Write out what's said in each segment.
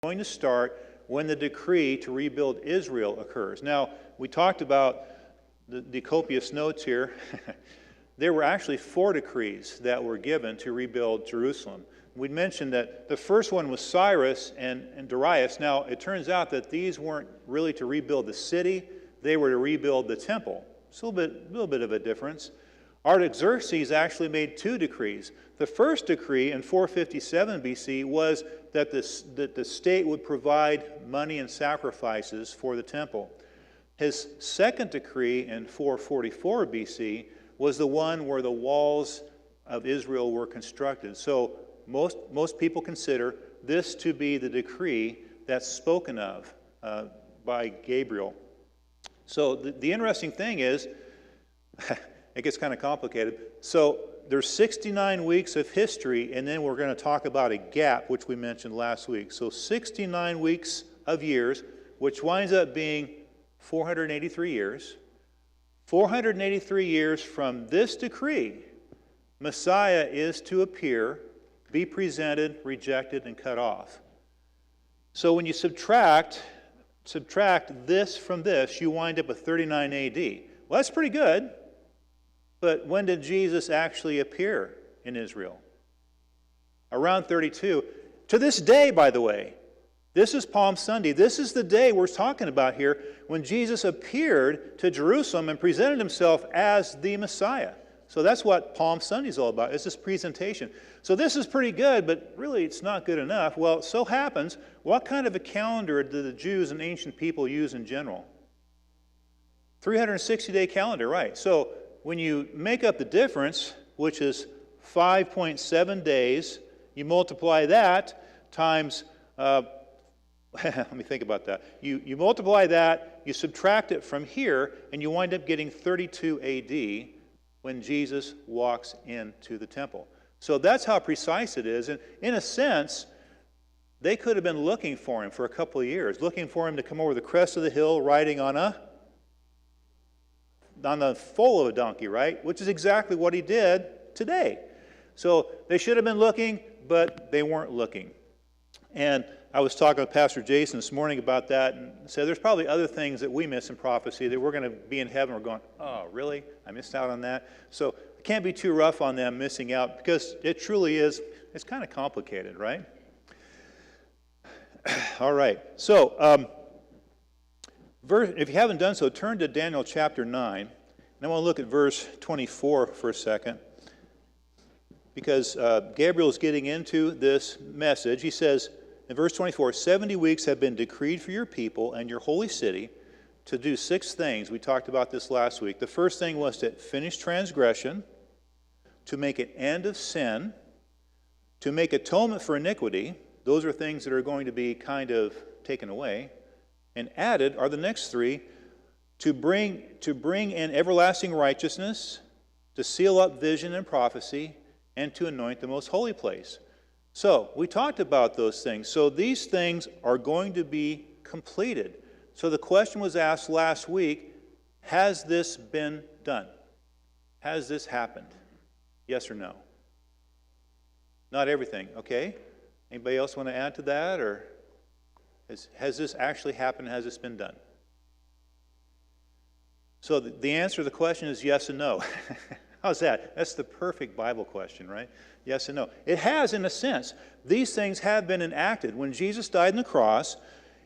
going to start when the decree to rebuild Israel occurs. Now, we talked about the copious notes here. There were actually 4 decrees that were given to rebuild Jerusalem. We mentioned that the first one was Cyrus and Darius. Now, it turns out that these weren't really to rebuild the city. They were to rebuild the temple. It's a little bit of a difference. Artaxerxes actually made 2 decrees. The first decree in 457 BC was that the state would provide money and sacrifices for the temple. His second decree in 444 BC was the one where the walls of Israel were constructed. So most people consider this to be the decree that's spoken of by Gabriel. So the interesting thing is, it gets kind of complicated. So there's 69 weeks of history, and then we're going to talk about a gap, which we mentioned last week. So 69 weeks of years, which winds up being 483 years. 483 years from this decree, Messiah is to appear, be presented, rejected, and cut off. So when you subtract this from this, you wind up with 39 AD. Well, that's pretty good. But when did Jesus actually appear in Israel? Around 32. To this day, by the way, this is Palm Sunday. This is the day we're talking about here when Jesus appeared to Jerusalem and presented himself as the Messiah. So that's what Palm Sunday is all about, is this presentation. So this is pretty good, but really it's not good enough. Well, it so happens, what kind of a calendar did the Jews and ancient people use in general? 360-day calendar, right. So when you make up the difference, which is 5.7 days, you multiply that times, let me think about that. You multiply that, you subtract it from here, and you wind up getting 32 AD when Jesus walks into the temple. So that's how precise it is. And in a sense, they could have been looking for him for a couple of years, looking for him to come over the crest of the hill riding on the foal of a donkey, right? Which is exactly what he did today. So they should have been looking, but they weren't looking. And I was talking with Pastor Jason this morning about that and said there's probably other things that we miss in prophecy that we're going to be in heaven. We're going, oh, really? I missed out on that? So it can't be too rough on them missing out because it truly is, it's kind of complicated, right? All right. So, if you haven't done so, turn to Daniel chapter 9. And I want to look at verse 24 for a second. Because Gabriel is getting into this message. He says in verse 24, 70 weeks have been decreed for your people and your holy city to do 6 things. We talked about this last week. The first thing was to finish transgression, to make an end of sin, to make atonement for iniquity. Those are things that are going to be kind of taken away. And added are the next 3, to bring in everlasting righteousness, to seal up vision and prophecy, and to anoint the most holy place. So, we talked about those things. So these things are going to be completed. So the question was asked last week, has this been done? Has this happened? Yes or no? Not everything, okay? Anybody else want to add to that? Or has this actually happened? Has this been done? So the answer to the question is yes and no. How's that? That's the perfect Bible question, right? Yes and no. It has in a sense. These things have been enacted. When Jesus died on the cross,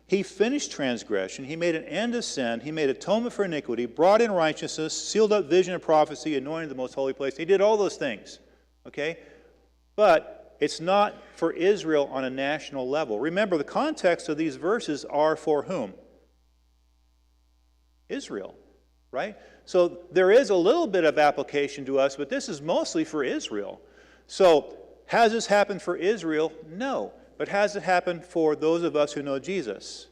he finished transgression. He made an end of sin. He made atonement for iniquity, brought in righteousness, sealed up vision and prophecy, anointed the most holy place. He did all those things, okay? But it's not for Israel on a national level. Remember, the context of these verses are for whom? Israel, right? So there is a little bit of application to us, but this is mostly for Israel. So has this happened for Israel? No. But has it happened for those of us who know Jesus?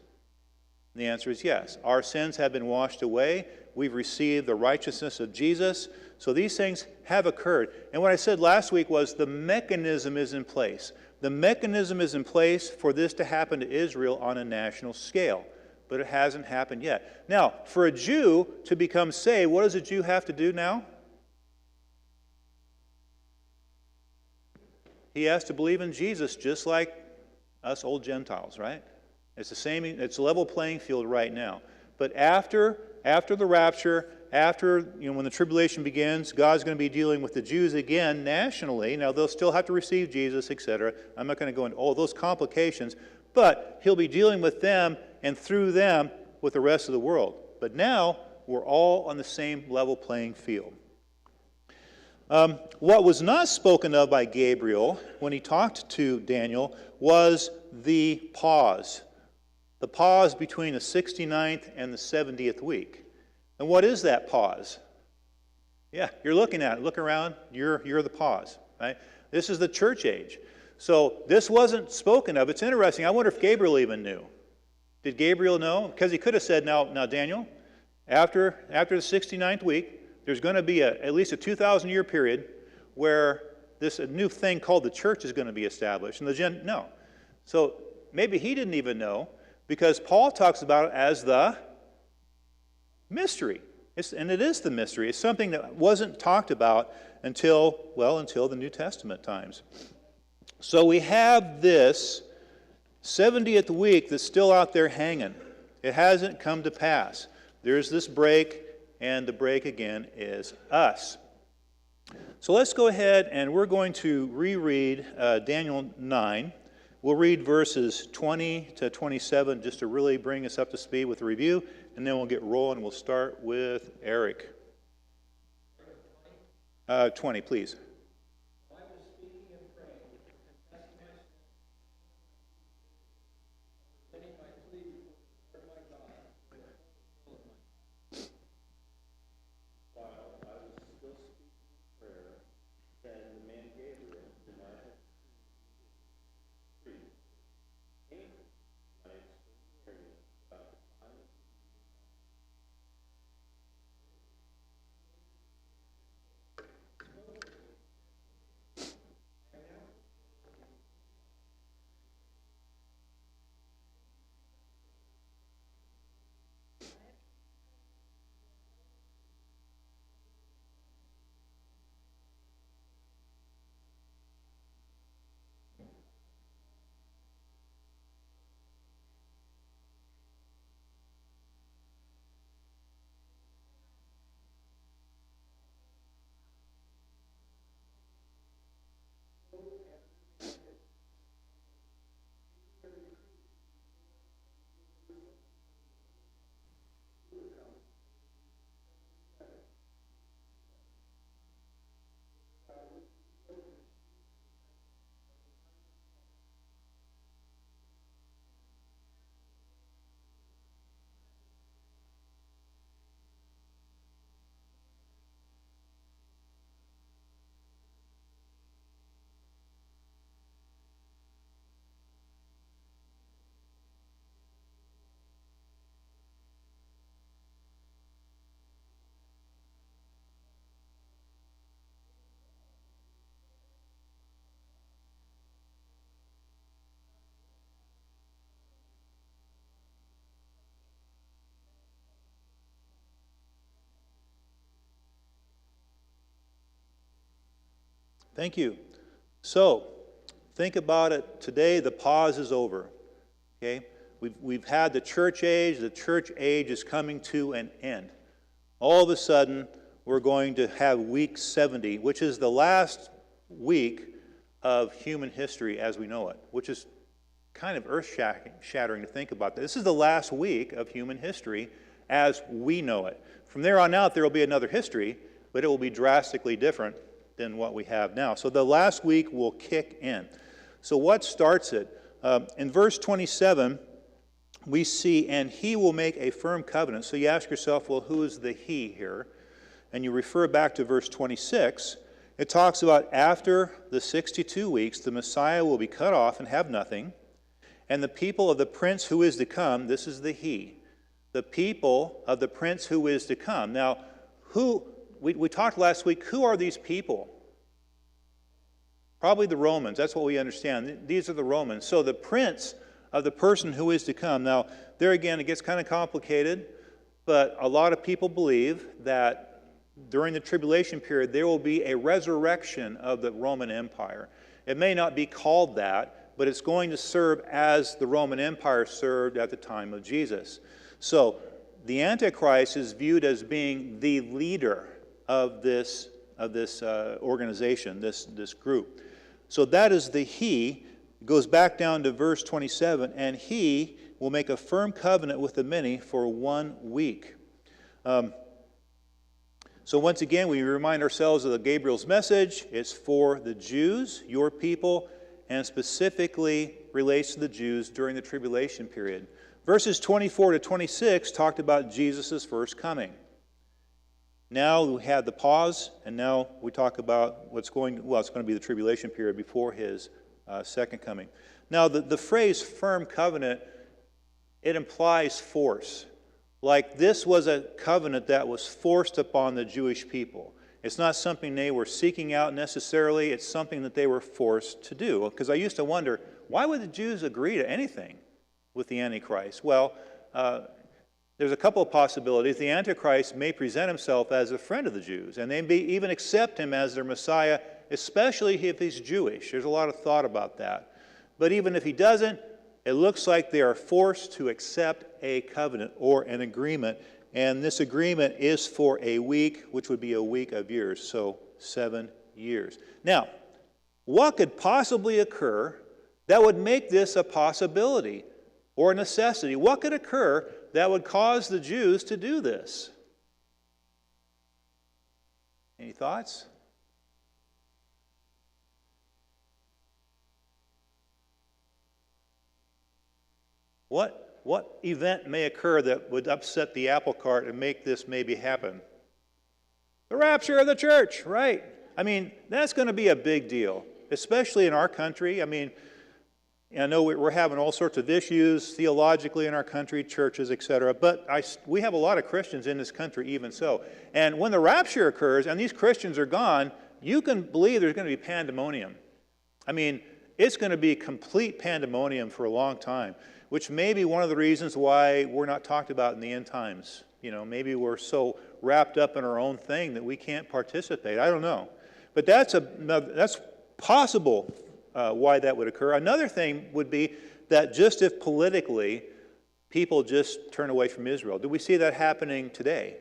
And the answer is yes. Our sins have been washed away. We've received the righteousness of Jesus. So these things have occurred. And what I said last week was the mechanism is in place. The mechanism is in place for this to happen to Israel on a national scale. But it hasn't happened yet. Now, for a Jew to become saved, what does a Jew have to do now? He has to believe in Jesus just like us old Gentiles, right? It's the same. It's a level playing field right now. But after the rapture, after when the tribulation begins, God's going to be dealing with the Jews again nationally. Now they'll still have to receive Jesus, etc. I'm not going to go into all those complications, but He'll be dealing with them and through them with the rest of the world. But now we're all on the same level playing field. What was not spoken of by Gabriel when he talked to Daniel was the pause. The pause between the 69th and the 70th week. And what is that pause? Yeah, you're looking at it. Look around. You're the pause, right? This is the church age. So this wasn't spoken of. It's interesting. I wonder if Gabriel even knew. Did Gabriel know? Because he could have said, now Daniel, after the 69th week, there's going to be at least a 2,000-year period where this new thing called the church is going to be established. And no. So maybe he didn't even know, because Paul talks about it as the mystery. And it is the mystery. It's something that wasn't talked about until the New Testament times. So we have this 70th week that's still out there hanging. It hasn't come to pass. There's this break, and the break again is us. So let's go ahead and we're going to reread Daniel 9. We'll read verses 20 to 27 just to really bring us up to speed with the review, and then we'll get rolling. We'll start with Eric. 20, please. Thank you. So, think about it. Today, the pause is over. Okay? We've had the church age. The church age is coming to an end. All of a sudden, we're going to have week 70, which is the last week of human history as we know it, which is kind of earth-shattering to think about. This is the last week of human history as we know it. From there on out, there will be another history, but it will be drastically different than what we have now. So the last week will kick in. So what starts it? In verse 27, we see, and he will make a firm covenant. So you ask yourself, well, who is the he here? And you refer back to verse 26. It talks about after the 62 weeks, the Messiah will be cut off and have nothing. And the people of the prince who is to come, this is the he. The people of the prince who is to come. Now, we talked last week, who are these people? Probably the Romans. That's what we understand. These are the Romans. So the prince of the person who is to come. Now, there again, it gets kind of complicated, but a lot of people believe that during the tribulation period, there will be a resurrection of the Roman Empire. It may not be called that, but it's going to serve as the Roman Empire served at the time of Jesus. So the Antichrist is viewed as being the leader of this organization, this group. So that is the he. It goes back down to verse 27, and he will make a firm covenant with the many for 1 week. So once again, we remind ourselves of the Gabriel's message. It's for the Jews, your people, and specifically relates to the Jews during the tribulation period. Verses 24 to 26 talked about Jesus' first coming. Now we have the pause, and now we talk about it's going to be the tribulation period before his second coming. Now the phrase firm covenant, it implies force. Like this was a covenant that was forced upon the Jewish people. It's not something they were seeking out necessarily. It's something that they were forced to do. Because I used to wonder, why would the Jews agree to anything with the Antichrist? Well, there's a couple of possibilities. The Antichrist may present himself as a friend of the Jews, and they may even accept him as their Messiah, especially if he's Jewish. There's a lot of thought about that. But even if he doesn't, it looks like they are forced to accept a covenant or an agreement, and this agreement is for a week, which would be a week of years, so 7 years. Now, what could possibly occur that would make this a possibility or a necessity? What could occur that would cause the Jews to do this? Any thoughts? What event may occur that would upset the apple cart and make this maybe happen? The rapture of the church, right? I mean, that's going to be a big deal, especially in our country. I mean, I know we're having all sorts of issues theologically in our country, churches, etc. But we have a lot of Christians in this country even so. And when the rapture occurs and these Christians are gone, you can believe there's going to be pandemonium. I mean, it's going to be complete pandemonium for a long time, which may be one of the reasons why we're not talked about in the end times. You know, maybe we're so wrapped up in our own thing that we can't participate. I don't know. But that's possible why that would occur. Another thing would be that just if politically people just turn away from Israel. Do we see that happening today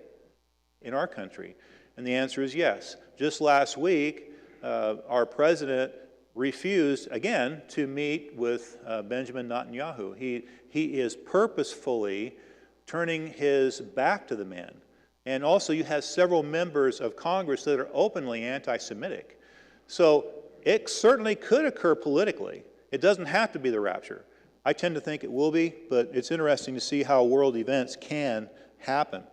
in our country? And the answer is yes. Just last week, our president refused, again, to meet with Benjamin Netanyahu. He is purposefully turning his back to the man. And also you have several members of Congress that are openly anti-Semitic. So it certainly could occur politically. It doesn't have to be the rapture. I tend to think it will be, but it's interesting to see how world events can happen.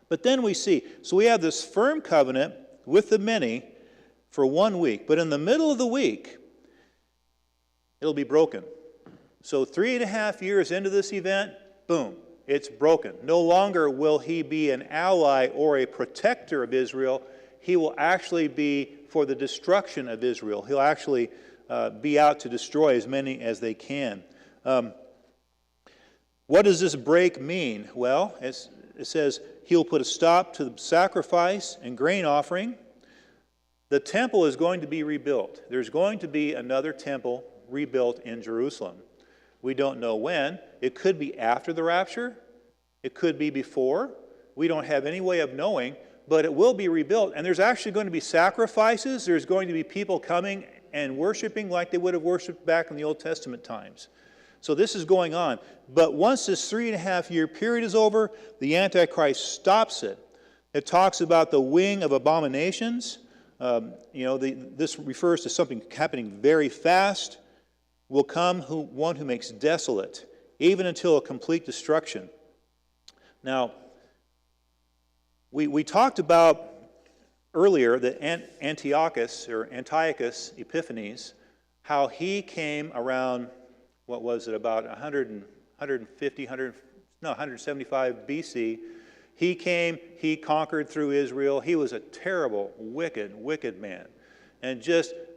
But then we see, so we have this firm covenant with the many for 1 week. But in the middle of the week, it'll be broken. So 3.5 years into this event, boom, it's broken. No longer will he be an ally or a protector of Israel. He will actually be for the destruction of Israel. He'll actually be out to destroy as many as they can. What does this break mean? Well, it says he'll put a stop to the sacrifice and grain offering. The temple is going to be rebuilt. There's going to be another temple rebuilt in Jerusalem. We don't know when. It could be after the rapture. It could be before. We don't have any way of knowing, but it will be rebuilt. And there's actually going to be sacrifices. There's going to be people coming and worshiping like they would have worshiped back in the Old Testament times. So this is going on. But once this 3.5 year period is over, the Antichrist stops it. It talks about the wing of abominations. This refers to something happening very fast. Will come one who makes desolate, even until a complete destruction. Now, we talked about earlier that Antiochus Epiphanes, how he came around, what was it, about 175 BC. He came, he conquered through Israel. He was a terrible, wicked man. And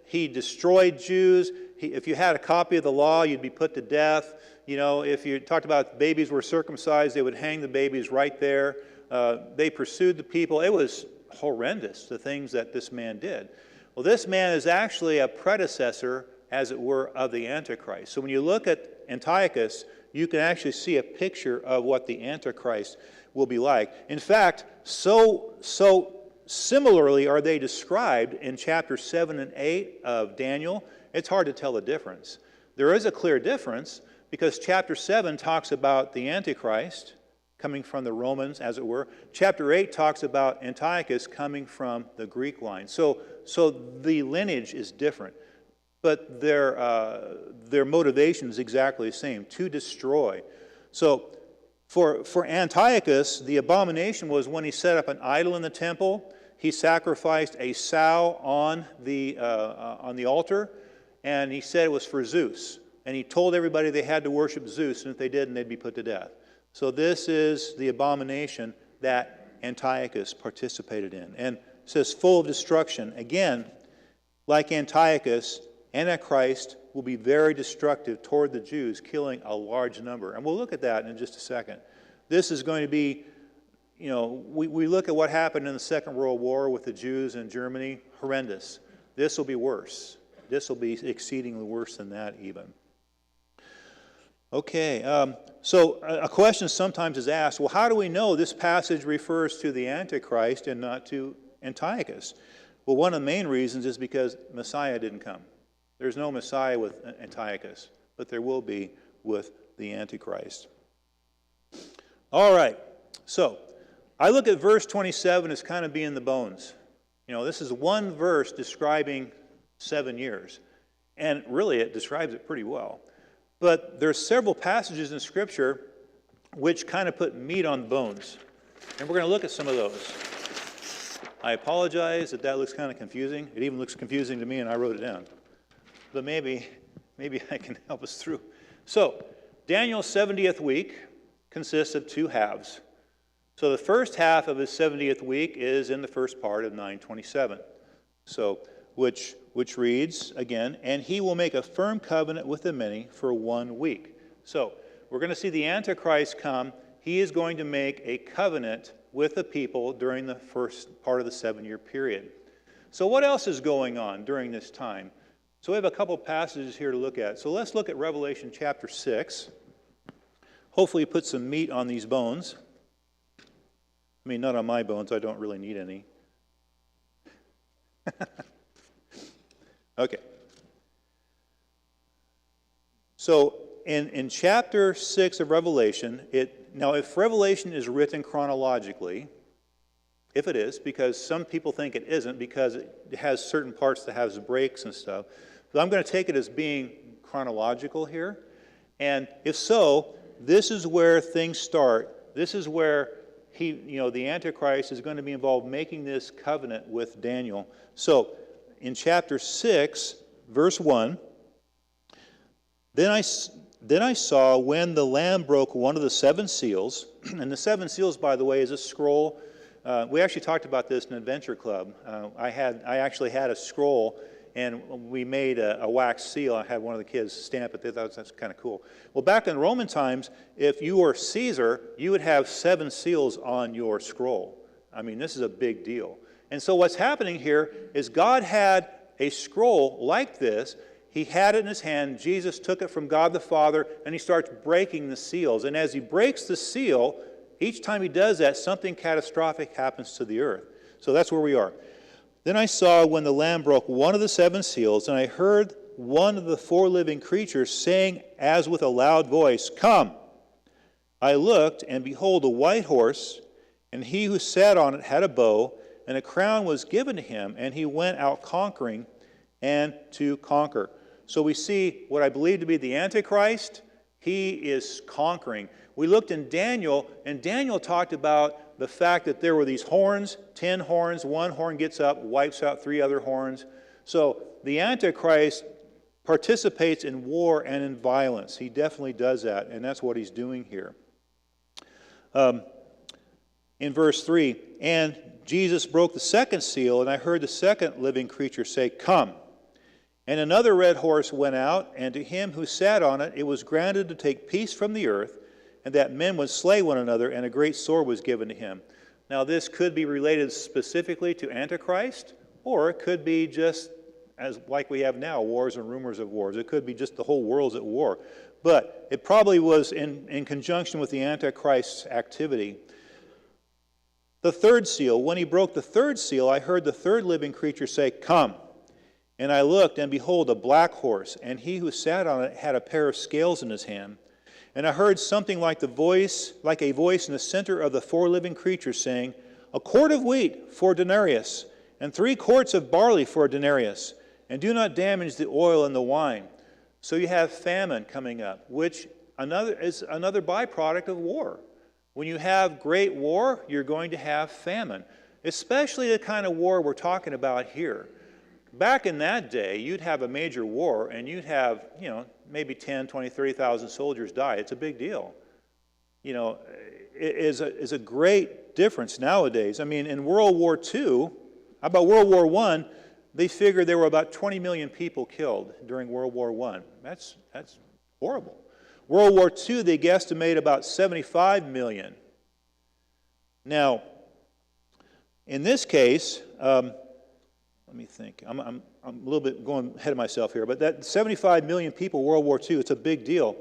he destroyed Jews. If you had a copy of the law, you'd be put to death. You know, if you talked about babies were circumcised, they would hang the babies right there. They pursued the people. It was horrendous, the things that this man did. Well, this man is actually a predecessor as it were, of the Antichrist. So when you look at Antiochus, you can actually see a picture of what the Antichrist will be like. In fact, so similarly are they described in chapter 7 and 8 of Daniel, it's hard to tell the difference. There is a clear difference because chapter 7 talks about the Antichrist coming from the Romans, as it were. Chapter 8 talks about Antiochus coming from the Greek line. So the lineage is different, but their motivation is exactly the same, to destroy. So for Antiochus, the abomination was when he set up an idol in the temple. He sacrificed a sow on the altar, and he said it was for Zeus. And he told everybody they had to worship Zeus, and if they didn't, they'd be put to death. So this is the abomination that Antiochus participated in. And it says full of destruction. Again, like Antiochus, Antichrist will be very destructive toward the Jews, killing a large number. And we'll look at that in just a second. This is going to be, we look at what happened in the Second World War with the Jews in Germany, horrendous. This will be worse. This will be exceedingly worse than that even. Okay, so a question sometimes is asked, well, how do we know this passage refers to the Antichrist and not to Antiochus? Well, one of the main reasons is because Messiah didn't come. There's no Messiah with Antiochus, but there will be with the Antichrist. All right, so I look at verse 27 as kind of being the bones. This is one verse describing 7 years, and really it describes it pretty well. But there's several passages in Scripture which kind of put meat on the bones. And we're going to look at some of those. I apologize that looks kind of confusing. It even looks confusing to me, and I wrote it down. But maybe I can help us through. So, Daniel's 70th week consists of 2 halves. So the first half of his 70th week is in the first part of 927. So, which reads, again, and he will make a firm covenant with the many for 1 week. So, we're going to see the Antichrist come. He is going to make a covenant with the people during the first part of the 7-year period. So what else is going on during this time? So we have a couple passages here to look at. So let's look at Revelation chapter 6. Hopefully put some meat on these bones. I mean, not on my bones. I don't really need any. Okay. So in chapter 6 of Revelation, now if Revelation is written chronologically, if it is, because some people think it isn't because it has certain parts that has breaks and stuff, but I'm going to take it as being chronological here. And if so, this is where things start. This is where the Antichrist is going to be involved making this covenant with Daniel. So in chapter 6, verse 1, Then I saw when the Lamb broke one of the 7 seals, and the 7 seals, by the way, is a scroll. We actually talked about this in Adventure Club. I actually had a scroll, and we made a wax seal. I had one of the kids stamp it. They thought that's kind of cool. Well, back in Roman times, if you were Caesar, you would have 7 seals on your scroll. I mean, this is a big deal. And so what's happening here is God had a scroll like this. He had it in his hand. Jesus took it from God the Father, and he starts breaking the seals. And as he breaks the seal, each time he does that, something catastrophic happens to the earth. So that's where we are. Then I saw when the Lamb broke one of the 7 seals, and I heard one of the 4 living creatures saying as with a loud voice, "Come!" I looked, and behold, a white horse, and he who sat on it had a bow, and a crown was given to him, and he went out conquering and to conquer. So we see what I believe to be the Antichrist. He is conquering. We looked in Daniel, and Daniel talked about the fact that there were these horns, 10 horns, 1 horn gets up, wipes out 3 other horns. So the Antichrist participates in war and in violence. He definitely does that, and that's what he's doing here. In verse 3, and Jesus broke the 2nd seal, and I heard the 2nd living creature say, "Come." And another red horse went out, and to him who sat on it, it was granted to take peace from the earth, and that men would slay one another, and a great sword was given to him. Now this could be related specifically to Antichrist, or it could be just as like we have now, wars and rumors of wars. It could be just the whole world's at war. But it probably was in conjunction with the Antichrist's activity. The third seal, when he broke the third seal, I heard the third living creature say, "Come." And I looked, and behold, a black horse, and he who sat on it had a pair of scales in his hand. And I heard something like a voice in the center of the four living creatures saying, "A quart of wheat for a denarius, and 3 quarts of barley for a denarius, and do not damage the oil and the wine." So you have famine coming up, which is another byproduct of war. When you have great war, you're going to have famine, especially the kind of war we're talking about here. Back in that day, you'd have a major war, and you'd have, maybe 10, 20, 30,000 soldiers die. It's a big deal. It is a great difference nowadays. I mean, in World War II, how about World War I, they figured there were about 20 million people killed during World War I. That's horrible. World War II, they guesstimate about 75 million. Now, in this case, let me think. I'm a little bit going ahead of myself here, but that 75 million people, World War II, it's a big deal.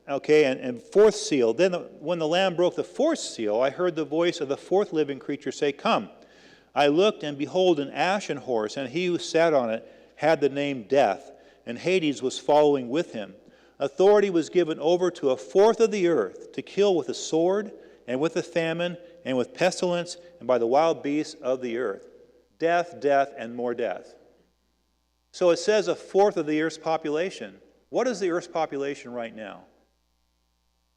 Okay, and fourth seal. Then when the Lamb broke the fourth seal, I heard the voice of the fourth living creature say, "Come." I looked, and behold, an ashen horse, and he who sat on it had the name Death, and Hades was following with him. Authority was given over to a fourth of the earth to kill with a sword, and with a famine, and with pestilence, and by the wild beasts of the earth. Death, death, and more death. So it says a fourth of the earth's population. What is the earth's population right now?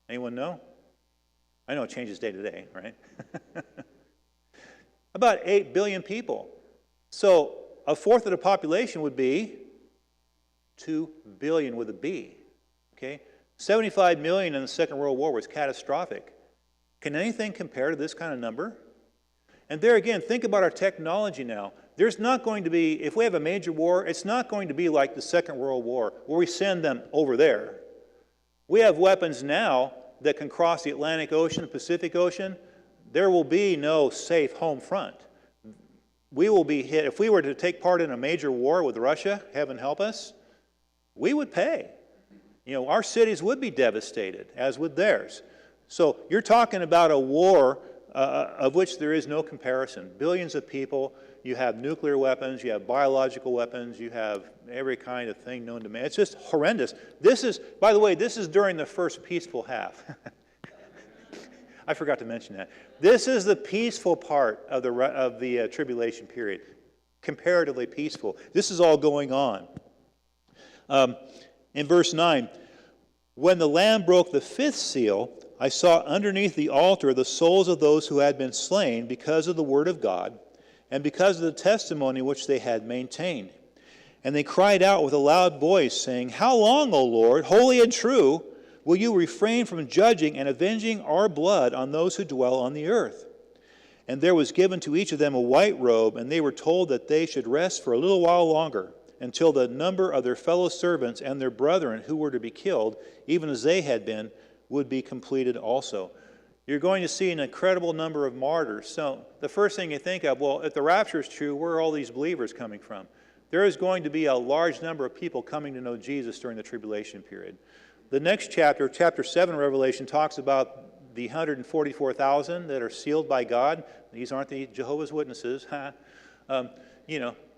Anyone know? I know it changes day to day, right? About 8 billion people. So a fourth of the population would be 2 billion with a B. Okay? 75 million in the Second World War was catastrophic. Can anything compare to this kind of number? And there again, think about our technology now. There's not going to be, if we have a major war, it's not going to be like the Second World War, where we send them over there. We have weapons now that can cross the Atlantic Ocean, the Pacific Ocean. There will be no safe home front. We will be hit. If we were to take part in a major war with Russia, heaven help us, we would pay. Our cities would be devastated, as would theirs. So you're talking about a war of which there is no comparison. Billions of people, you have nuclear weapons, you have biological weapons, you have every kind of thing known to man. It's just horrendous. This is, by the way, this is during the first peaceful half. I forgot to mention that. This is the peaceful part of the tribulation period. Comparatively peaceful. This is all going on. In verse 9, when the Lamb broke the fifth seal, I saw underneath the altar the souls of those who had been slain because of the word of God and because of the testimony which they had maintained. And they cried out with a loud voice, saying, "How long, O Lord, holy and true, will you refrain from judging and avenging our blood on those who dwell on the earth?" And there was given to each of them a white robe, and they were told that they should rest for a little while longer, until the number of their fellow servants and their brethren who were to be killed, even as they had been, would be completed also. You're going to see an incredible number of martyrs. So the first thing you think of, well, if the rapture is true, where are all these believers coming from? There is going to be a large number of people coming to know Jesus during the tribulation period. The next chapter, chapter 7 Revelation, talks about the 144,000 that are sealed by God. These aren't the Jehovah's Witnesses.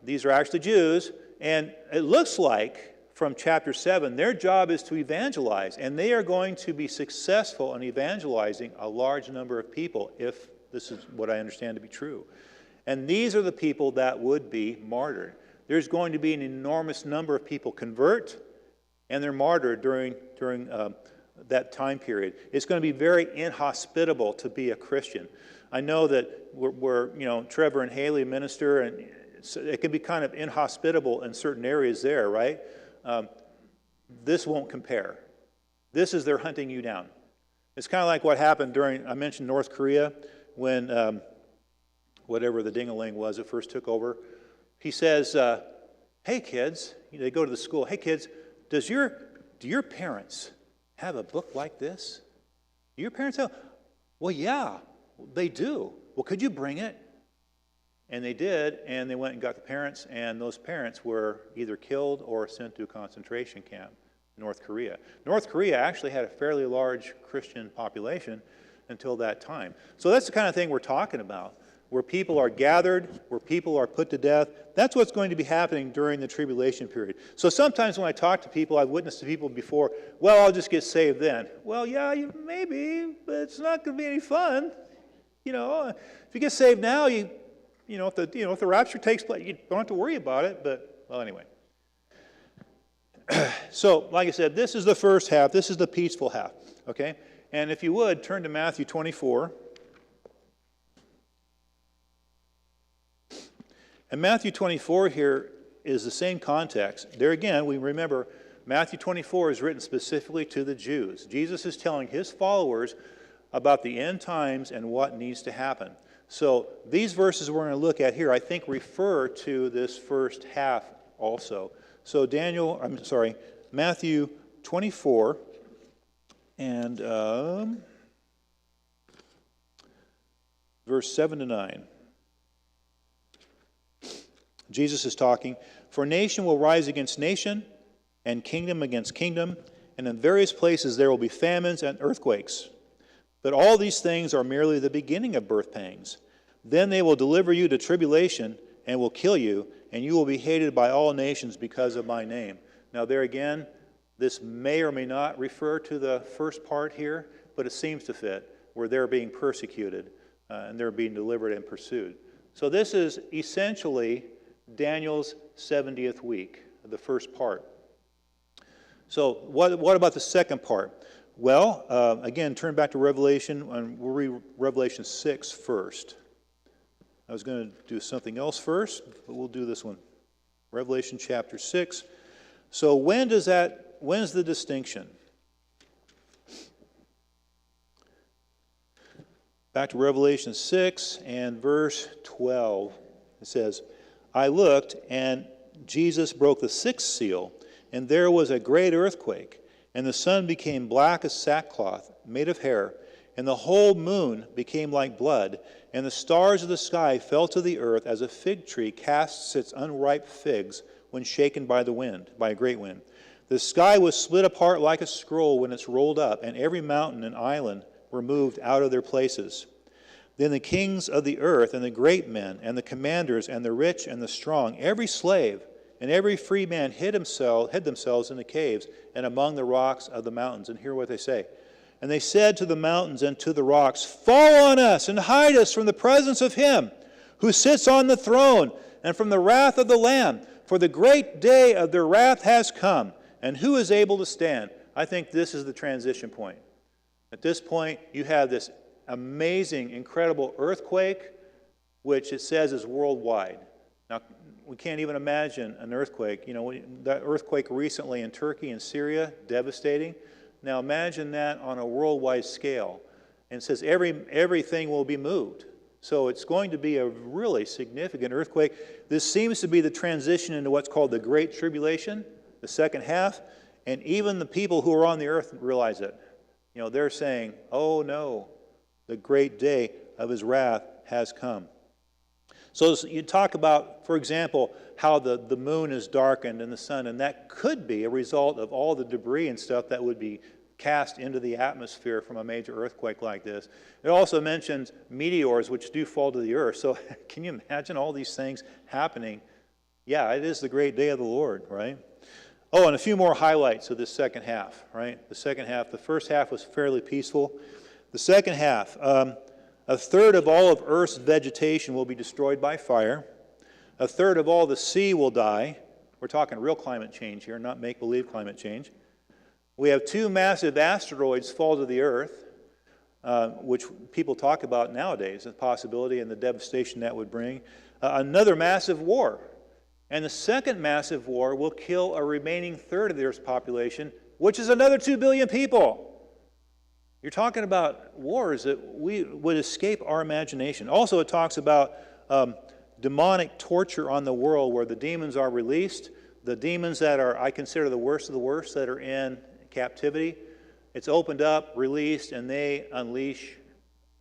These are actually Jews. And it looks like, from chapter 7, their job is to evangelize, and they are going to be successful in evangelizing a large number of people, if this is what I understand to be true. And these are the people that would be martyred. There's going to be an enormous number of people convert, and they're martyred during that time period. It's going to be very inhospitable to be a Christian. I know that we're Trevor and Haley minister, and it can be kind of inhospitable in certain areas there, right? This won't compare. This is they're hunting you down. It's kind of like what happened I mentioned North Korea, when whatever the ding-a-ling was that first took over. He says, "Hey kids," they go to the school, "Hey kids, do your parents have a book like this? Do your parents have?" "Well, yeah, they do." "Well, could you bring it?" And they did, and they went and got the parents, and those parents were either killed or sent to a concentration camp, North Korea. North Korea actually had a fairly large Christian population until that time. So that's the kind of thing we're talking about, where people are gathered, where people are put to death. That's what's going to be happening during the tribulation period. So sometimes when I talk to people, I've witnessed to people before, well, I'll just get saved then. Well, yeah, maybe, but it's not going to be any fun. You know, if you get saved now, if the rapture takes place, you don't have to worry about it. But, well, anyway. So, like I said, this is the first half. This is the peaceful half. Okay? And if you would, turn to Matthew 24. And Matthew 24 here is the same context. There again, we remember Matthew 24 is written specifically to the Jews. Jesus is telling his followers about the end times and what needs to happen. So these verses we're going to look at here, I think, refer to this first half also. So Matthew 24 and verse 7 to 9. Jesus is talking, "For nation will rise against nation, and kingdom against kingdom, and in various places there will be famines and earthquakes. But all these things are merely the beginning of birth pangs. Then they will deliver you to tribulation and will kill you, and you will be hated by all nations because of my name." Now there again, this may or may not refer to the first part here, but it seems to fit, where they're being persecuted and they're being delivered and pursued. So this is essentially Daniel's 70th week, the first part. So what about the second part? Well, again, turn back to Revelation, and we'll read Revelation 6 first. I was going to do something else first, but we'll do this one. Revelation chapter 6. So when's the distinction? Back to Revelation 6 and verse 12. It says, "I looked, and Jesus broke the sixth seal, and there was a great earthquake, and the sun became black as sackcloth made of hair, and the whole moon became like blood, and the stars of the sky fell to the earth as a fig tree casts its unripe figs when shaken by the wind, by a great wind. The sky was split apart like a scroll when it's rolled up, and every mountain and island were moved out of their places. Then the kings of the earth and the great men and the commanders and the rich and the strong, every slave and every free man hid themselves in the caves and among the rocks of the mountains." And hear what they say. "And they said to the mountains and to the rocks, 'Fall on us and hide us from the presence of him who sits on the throne and from the wrath of the Lamb. For the great day of their wrath has come, and who is able to stand?'" I think this is the transition point. At this point, you have this amazing, incredible earthquake, which it says is worldwide. Now, we can't even imagine an earthquake. You know, that earthquake recently in Turkey and Syria, devastating. Now imagine that on a worldwide scale. And it says everything will be moved. So it's going to be a really significant earthquake. This seems to be the transition into what's called the Great Tribulation, the second half. And even the people who are on the earth realize it. You know, they're saying, "Oh no, the great day of his wrath has come." So you talk about, for example, how the moon is darkened and the sun, and that could be a result of all the debris and stuff that would be cast into the atmosphere from a major earthquake like this. It also mentions meteors which do fall to the earth. So can you imagine all these things happening? Yeah, it is the great day of the Lord, right? Oh, and a few more highlights of this second half, right? The second half, the first half was fairly peaceful. The second half, a third of all of Earth's vegetation will be destroyed by fire. A third of all the sea will die. We're talking real climate change here, not make-believe climate change. We have 2 massive asteroids fall to the earth, which people talk about nowadays, the possibility and the devastation that would bring. Another massive war. And the second massive war will kill a remaining third of the Earth's population, which is another 2 billion people. You're talking about wars that would escape our imagination. Also, it talks about demonic torture on the world where the demons are released. The demons that are, I consider the worst of the worst, that are in captivity, it's opened up, released, and they unleash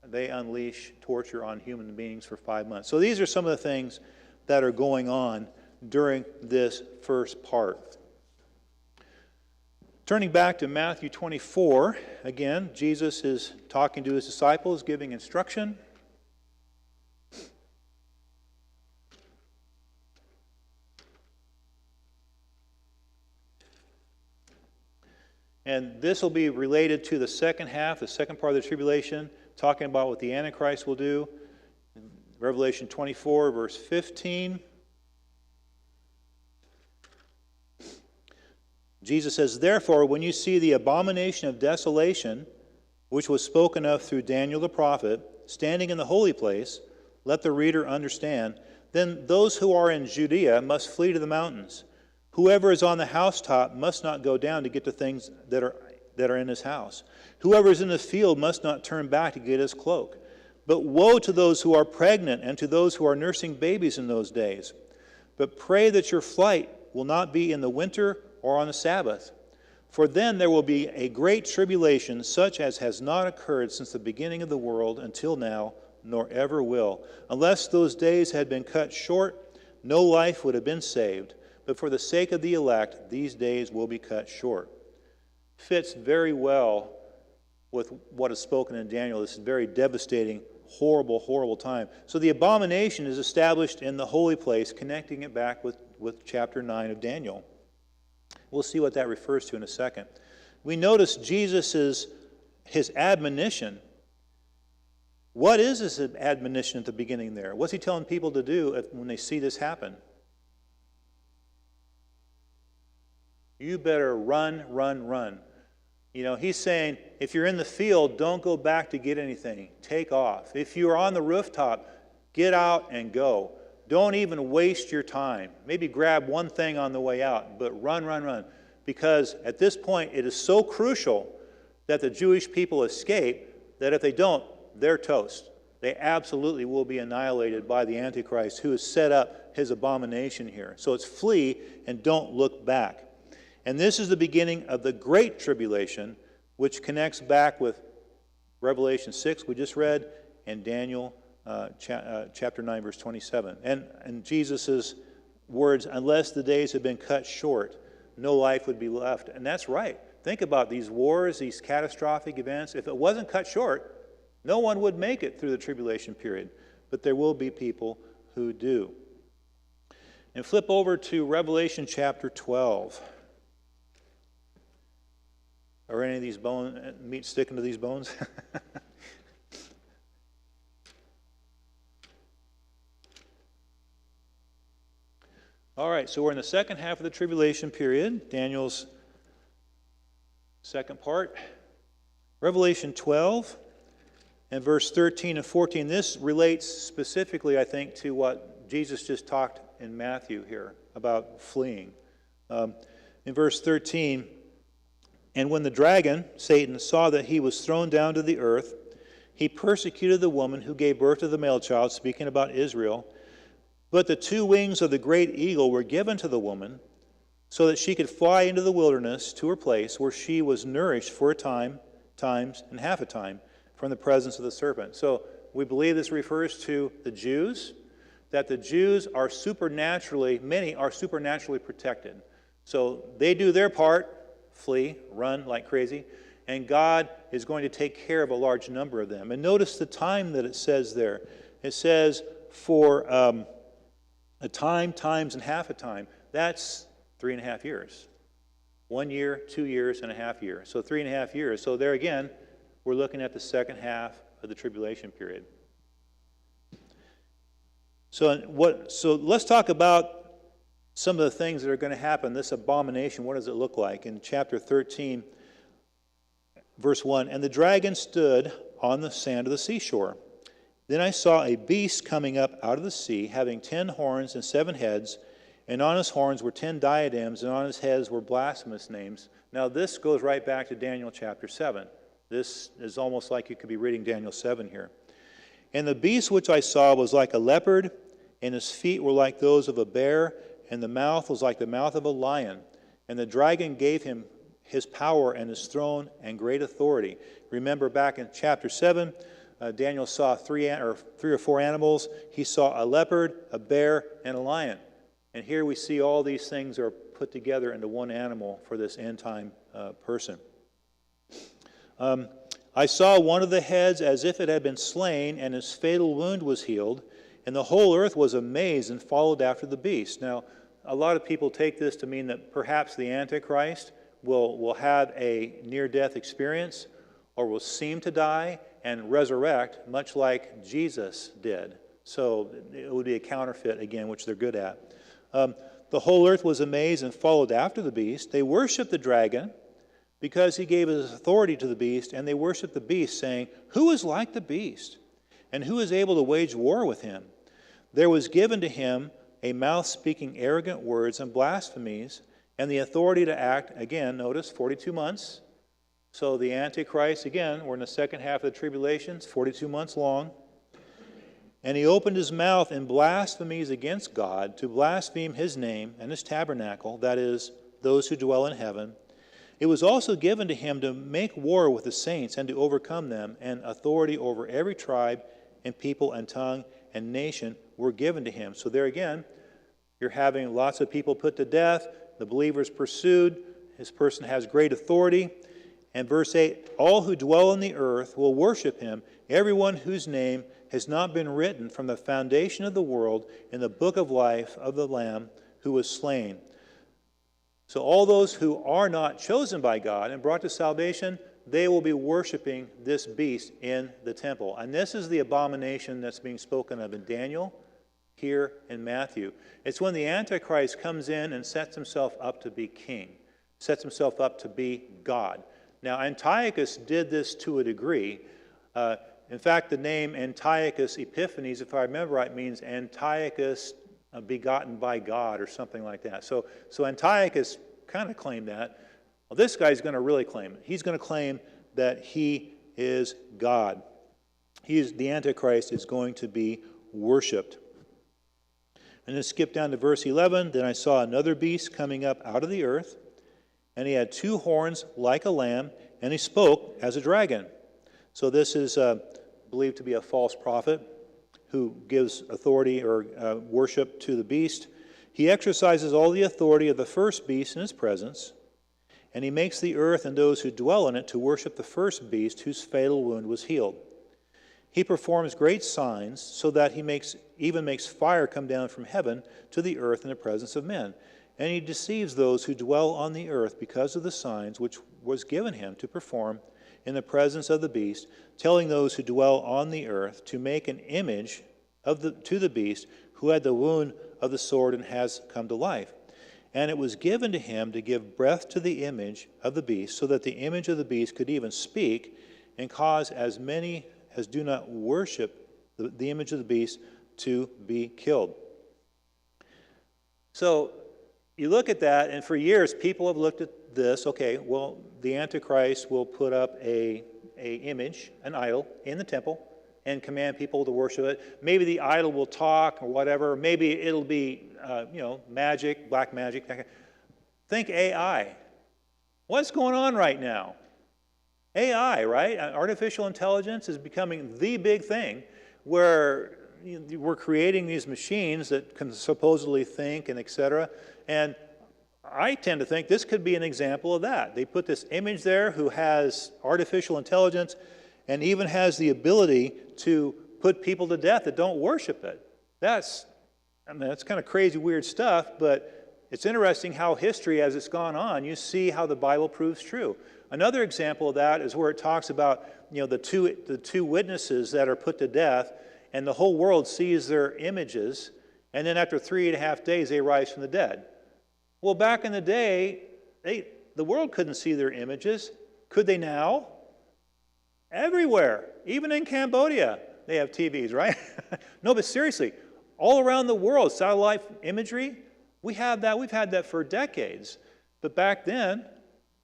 they unleash torture on human beings for 5 months. So these are some of the things that are going on during this first part. Turning back to Matthew 24, again, Jesus is talking to his disciples, giving instruction. And this will be related to the second half, the second part of the tribulation, talking about what the Antichrist will do. Revelation 24, verse 15. Jesus says, "Therefore, when you see the abomination of desolation, which was spoken of through Daniel the prophet, standing in the holy place, let the reader understand. Then those who are in Judea must flee to the mountains. Whoever is on the housetop must not go down to get the things that are in his house. Whoever is in the field must not turn back to get his cloak. But woe to those who are pregnant and to those who are nursing babies in those days. But pray that your flight will not be in the winter or on the Sabbath. For then there will be a great tribulation, such as has not occurred since the beginning of the world until now, nor ever will. Unless those days had been cut short, no life would have been saved. But for the sake of the elect, these days will be cut short." Fits very well with what is spoken in Daniel. This is very devastating, horrible, horrible time. So the abomination is established in the holy place, connecting it back with chapter 9 of Daniel. We'll see what that refers to in a second. We notice his admonition. What is his admonition at the beginning there? What's he telling people to do when they see this happen? You better run, run, run. You know, he's saying, if you're in the field, don't go back to get anything. Take off. If you're on the rooftop, get out and go. Don't even waste your time. Maybe grab one thing on the way out, but run, run, run. Because at this point, it is so crucial that the Jewish people escape that if they don't, they're toast. They absolutely will be annihilated by the Antichrist, who has set up his abomination here. So it's flee and don't look back. And this is the beginning of the Great Tribulation, which connects back with Revelation 6, we just read, and Daniel chapter 9, verse 27. And Jesus' words, unless the days had been cut short, no life would be left. And that's right. Think about these wars, these catastrophic events. If it wasn't cut short, no one would make it through the tribulation period. But there will be people who do. And flip over to Revelation chapter 12. Are any of these meat sticking to these bones? All right, so we're in the second half of the tribulation period, Daniel's second part. Revelation 12 and verse 13 and 14. This relates specifically, I think, to what Jesus just talked in Matthew here about fleeing. In verse 13, "And when the dragon, Satan, saw that he was thrown down to the earth, he persecuted the woman who gave birth to the male child," speaking about Israel. "But the two wings of the great eagle were given to the woman, so that she could fly into the wilderness to her place, where she was nourished for a time, times, and half a time, from the presence of the serpent." So we believe this refers to the Jews, that the Jews are many are supernaturally protected. So they do their part, flee, run like crazy, and God is going to take care of a large number of them. And notice the time that it says there. It says for a time, times, and half a time. That's 3.5 years. 1 year, 2 years, and a half year. So 3.5 years. So there again, we're looking at the second half of the tribulation period. So let's talk about some of the things that are going to happen. This abomination, what does it look like? In chapter 13, verse 1, "And the dragon stood on the sand of the seashore. Then I saw a beast coming up out of the sea, having 10 horns and 7 heads, and on his horns were 10 diadems, and on his heads were blasphemous names." Now this goes right back to Daniel chapter 7. This is almost like you could be reading Daniel 7 here. "And the beast which I saw was like a leopard, and his feet were like those of a bear, and the mouth was like the mouth of a lion. And the dragon gave him his power and his throne and great authority." Remember back in chapter 7, Daniel saw three or four animals. He saw a leopard, a bear, and a lion. And here we see all these things are put together into one animal for this end-time person. I saw one of the heads as if it had been slain, and his fatal wound was healed, and the whole earth was amazed and followed after the beast. Now, a lot of people take this to mean that perhaps the Antichrist will have a near-death experience or will seem to die and resurrect, much like Jesus did. So it would be a counterfeit, again, which they're good at. The whole earth was amazed and followed after the beast. They worshiped the dragon because he gave his authority to the beast, and they worshiped the beast, saying, "Who is like the beast? And who is able to wage war with him?" There was given to him a mouth speaking arrogant words and blasphemies, and the authority to act, again, notice, 42 months. So the Antichrist, again, we're in the second half of the tribulations, 42 months long. And he opened his mouth in blasphemies against God, to blaspheme his name and his tabernacle, that is, those who dwell in heaven. It was also given to him to make war with the saints and to overcome them, and authority over every tribe and people and tongue and nation were given to him. So there again, you're having lots of people put to death, the believers pursued, this person has great authority. And verse 8, all who dwell on the earth will worship him, everyone whose name has not been written from the foundation of the world in the book of life of the Lamb who was slain. So all those who are not chosen by God and brought to salvation, they will be worshiping this beast in the temple. And this is the abomination that's being spoken of in Daniel, here in Matthew. It's when the Antichrist comes in and sets himself up to be king, sets himself up to be God. Now, Antiochus did this to a degree. In fact, the name Antiochus Epiphanes, if I remember right, means Antiochus begotten by God or something like that. So Antiochus kind of claimed that. Well, this guy's going to really claim it. He's going to claim that he is God. The Antichrist is going to be worshipped. And then skip down to verse 11. Then I saw another beast coming up out of the earth, and he had two horns like a lamb, and he spoke as a dragon. So this is believed to be a false prophet who gives authority or worship to the beast. He exercises all the authority of the first beast in his presence, and he makes the earth and those who dwell in it to worship the first beast whose fatal wound was healed. He performs great signs so that he even makes fire come down from heaven to the earth in the presence of men. And he deceives those who dwell on the earth because of the signs which was given him to perform in the presence of the beast, telling those who dwell on the earth to make an image to the beast who had the wound of the sword and has come to life. And it was given to him to give breath to the image of the beast, so that the image of the beast could even speak, and cause as many as do not worship the image of the beast to be killed. So you look at that, and for years people have looked at this. Okay, well, the Antichrist will put up a image, an idol, in the temple and command people to worship it. Maybe the idol will talk or whatever. Maybe it'll be, magic, black magic. Think AI. What's going on right now? AI, right? Artificial intelligence is becoming the big thing where we're creating these machines that can supposedly think and etc. And I tend to think this could be an example of that. They put this image there who has artificial intelligence and even has the ability to put people to death that don't worship it. That's kind of crazy, weird stuff, but it's interesting how history, as it's gone on, you see how the Bible proves true. Another example of that is where it talks about the two witnesses that are put to death, and the whole world sees their images, and then after 3.5 days they rise from the dead. Well, back in the day, the world couldn't see their images. Could they now? Everywhere, even in Cambodia, they have TVs, right? No, but seriously, all around the world, satellite imagery, we have that. We've had that for decades. But back then,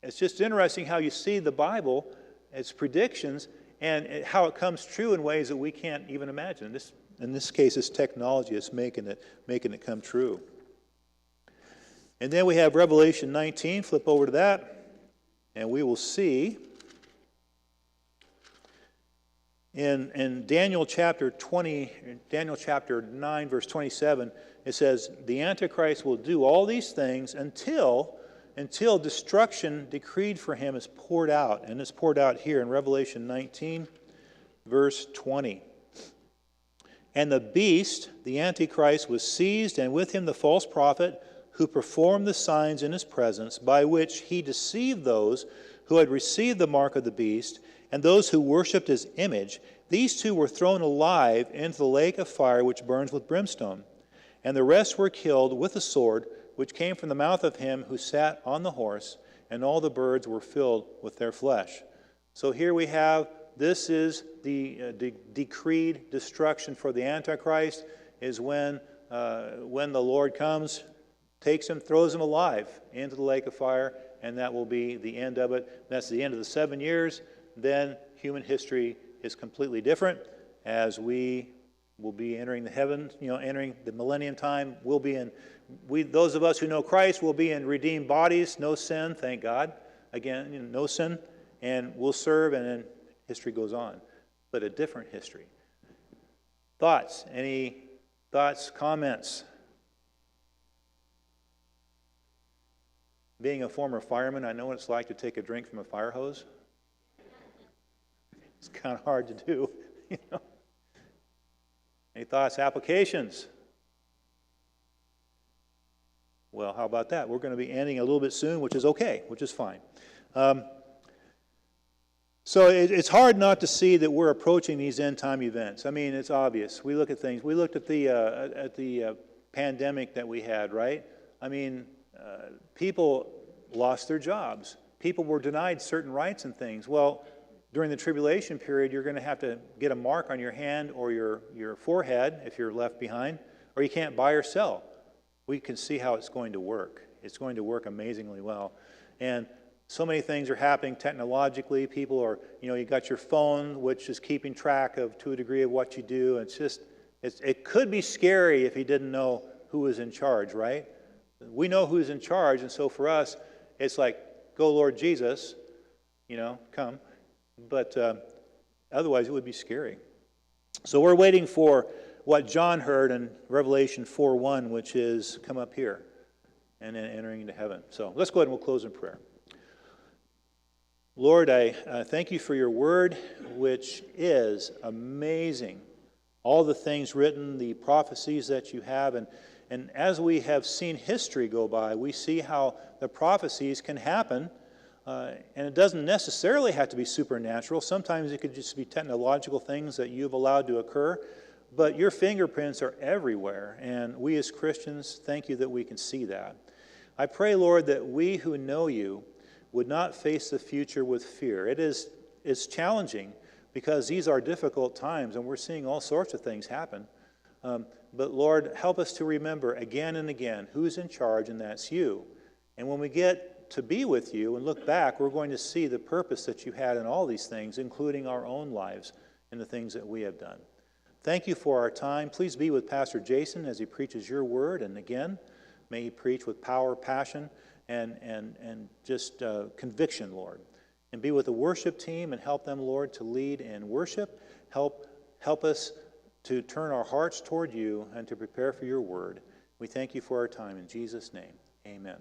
it's just interesting how you see the Bible, its predictions, and how it comes true in ways that we can't even imagine. In this case, it's technology that's making it come true. And then we have Revelation 19. Flip over to that, and we will see In Daniel chapter 9, verse 27, it says, the Antichrist will do all these things until destruction decreed for him is poured out. And it's poured out here in Revelation 19, verse 20. And the beast, the Antichrist, was seized, and with him the false prophet, who performed the signs in his presence, by which he deceived those who had received the mark of the beast, and those who worshipped his image. These two were thrown alive into the lake of fire which burns with brimstone. And the rest were killed with the sword which came from the mouth of him who sat on the horse, and all the birds were filled with their flesh. So here we have, this is the decreed destruction for the Antichrist, is when the Lord comes, takes him, throws him alive into the lake of fire, and that will be the end of it. That's the end of the 7 years. Then human history is completely different, as we will be entering the heaven, entering the millennium time. We'll be in, those of us who know Christ will be in redeemed bodies, no sin, thank God. Again, no sin, and we'll serve, and then history goes on. But a different history. Thoughts? Any thoughts, comments? Being a former fireman, I know what it's like to take a drink from a fire hose. It's kind of hard to do, Any thoughts, applications? Well, how about that? We're going to be ending a little bit soon, which is okay, which is fine. So it's hard not to see that we're approaching these end-time events. I mean, it's obvious. We look at things. We looked at the pandemic that we had, right? I mean, people lost their jobs. People were denied certain rights and things. Well, during the tribulation period, you're going to have to get a mark on your hand or your forehead if you're left behind, or you can't buy or sell. We can see how it's going to work. It's going to work amazingly well. And so many things are happening technologically. People are, you got your phone, which is keeping track of, to a degree, of what you do. It's just, it could be scary if you didn't know who was in charge, right? We know who's in charge, and so for us, it's like, go Lord Jesus, come. But otherwise, it would be scary. So we're waiting for what John heard in Revelation 4:1, which is come up here and then entering into heaven. So let's go ahead and we'll close in prayer. Lord, I thank you for your word, which is amazing. All the things written, the prophecies that you have, and as we have seen history go by, we see how the prophecies can happen. And it doesn't necessarily have to be supernatural. Sometimes it could just be technological things that you've allowed to occur. But your fingerprints are everywhere. And we as Christians, thank you that we can see that. I pray, Lord, that we who know you would not face the future with fear. It's challenging because these are difficult times and we're seeing all sorts of things happen. But Lord, help us to remember again and again who's in charge, and that's you. And when we get to be with you and look back, we're going to see the purpose that you had in all these things, including our own lives and the things that we have done. Thank you for our time. Please be with Pastor Jason as he preaches your word. And again, may he preach with power, passion, and just conviction, Lord. And be with the worship team and help them, Lord, to lead in worship. Help us to turn our hearts toward you and to prepare for your word. We thank you for our time. In Jesus' name, amen.